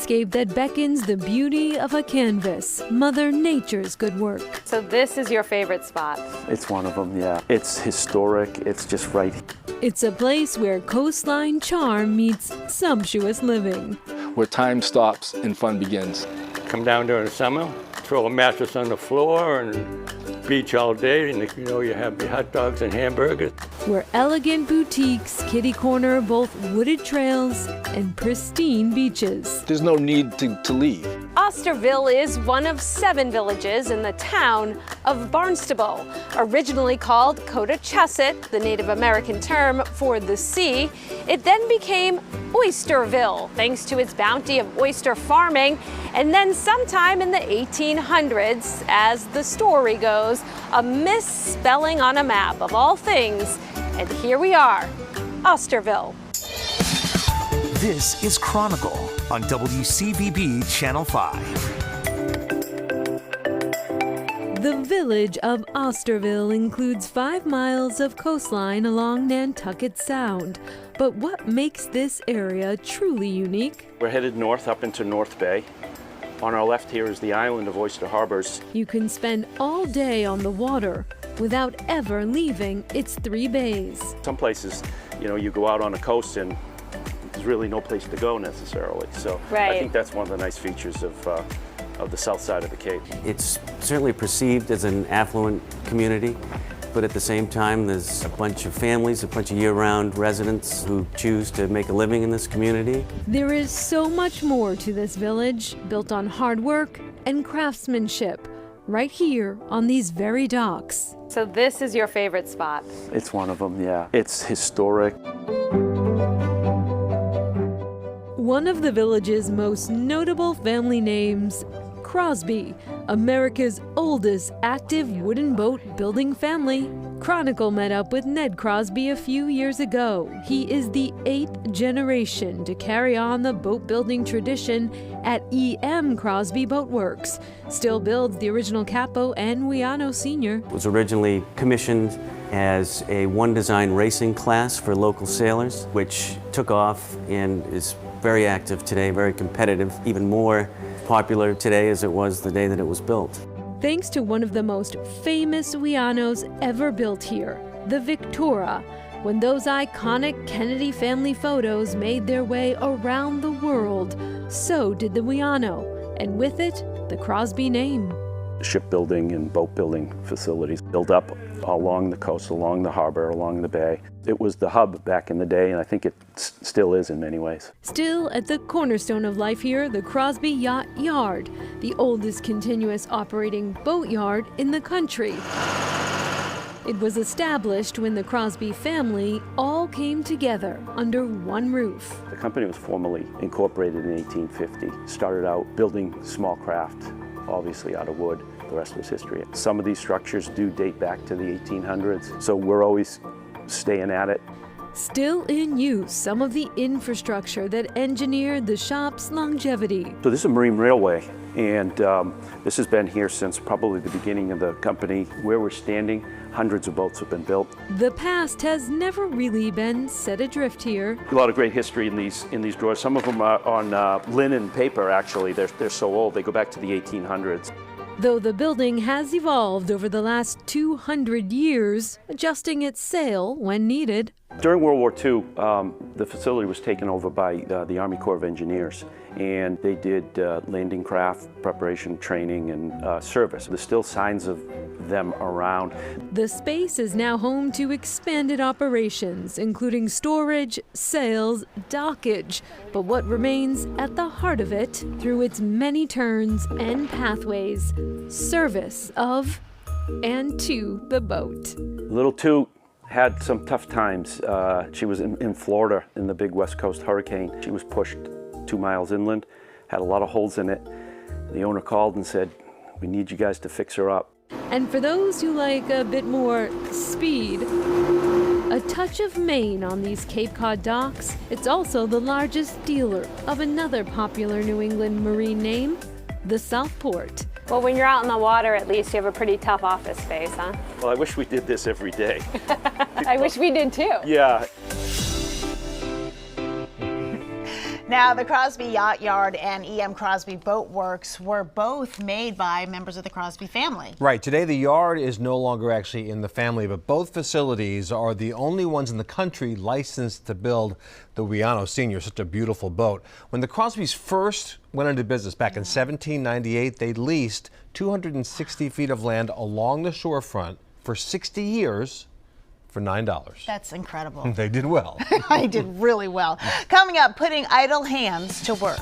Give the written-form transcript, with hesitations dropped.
landscape that beckons the beauty of a canvas, Mother Nature's good work. So this is your favorite spot? It's one of them, yeah. It's historic, it's just right. It's a place where coastline charm meets sumptuous living. Where time stops and fun begins. Come down during the summer, throw a mattress on the floor and beach all day, and you know you have your hot dogs and hamburgers. Where elegant boutiques kitty corner both wooded trails and pristine beaches. There's no need to leave. Osterville is one of 7 villages in the town of Barnstable. Originally called Cotachesit, the Native American term for the sea, it then became Osterville, thanks to its bounty of oyster farming. And then sometime in the 1800s, as the story goes, a misspelling on a map of all things, and here we are, Osterville. This is Chronicle on WCVB Channel 5. The village of Osterville includes 5 miles of coastline along Nantucket Sound. But what makes this area truly unique? We're headed north up into North Bay. On our left here is the island of Oyster Harbors. You can spend all day on the water without ever leaving its 3 bays. Some places, you know, you go out on the coast and there's really no place to go necessarily. So Right. I think that's one of the nice features of the south side of the Cape. It's certainly perceived as an affluent community, but at the same time, there's a bunch of families, a bunch of year-round residents who choose to make a living in this community. There is so much more to this village, built on hard work and craftsmanship, right here on these very docks. So this is your favorite spot? It's one of them, yeah. It's historic. One of the village's most notable family names, Crosby, America's oldest active wooden boat building family. Chronicle met up with Ned Crosby a few years ago. He is the 8th generation to carry on the boat building tradition at E.M. Crosby Boat Works. Still builds the original Capo and Wiano Sr. It was originally commissioned as a one design racing class for local sailors, which took off and is very active today, very competitive, even more popular today as it was the day that it was built. Thanks to one of the most famous Wianos ever built here, the Victoria. When those iconic Kennedy family photos made their way around the world, so did the Wiano, and with it, the Crosby name. Shipbuilding and boat building facilities built up along the coast, along the harbor, along the bay. It was the hub back in the day, and I think it still is in many ways. Still at the cornerstone of life here, the Crosby Yacht Yard, the oldest continuous operating boat yard in the country. It was established when the Crosby family all came together under one roof. The company was formally incorporated in 1850. Started out building small craft, obviously out of wood. The rest was history. Some of these structures do date back to the 1800s, so we're always staying at it. Still in use, some of the infrastructure that engineered the shop's longevity. So this is a marine railway, and this has been here since probably the beginning of the company. Where we're standing, hundreds of boats have been built. The past has never really been set adrift here. A lot of great history in these drawers. Some of them are on linen paper, actually. They're so old, they go back to the 1800s. Though the building has evolved over the last 200 years, adjusting its sail when needed. During World War II, the facility was taken over by the Army Corps of Engineers, and they did landing craft preparation, training, and service. There's still signs of them around. The space is now home to expanded operations, including storage, sales, dockage. But what remains at the heart of it, through its many turns and pathways, service of and to the boat. Little Toot had some tough times. She was in Florida in the big West Coast hurricane. She was pushed 2 miles inland, had a lot of holes in it. The owner called and said, "We need you guys to fix her up." And for those who like a bit more speed, a touch of Maine on these Cape Cod docks, it's also the largest dealer of another popular New England marine name, the Southport. Well, when you're out in the water, at least you have a pretty tough office space, huh? Well, I wish we did this every day. I wish we did too. Yeah. Now, the Crosby Yacht Yard and E.M. Crosby Boat Works were both made by members of the Crosby family. Right. Today, the yard is no longer actually in the family, but both facilities are the only ones in the country licensed to build the Wiano Senior, such a beautiful boat. When the Crosbys first went into business back in 1798, they leased 260 feet of land along the shorefront for 60 years for $9. That's incredible. They did well. I did really well. Coming up, putting idle hands to work.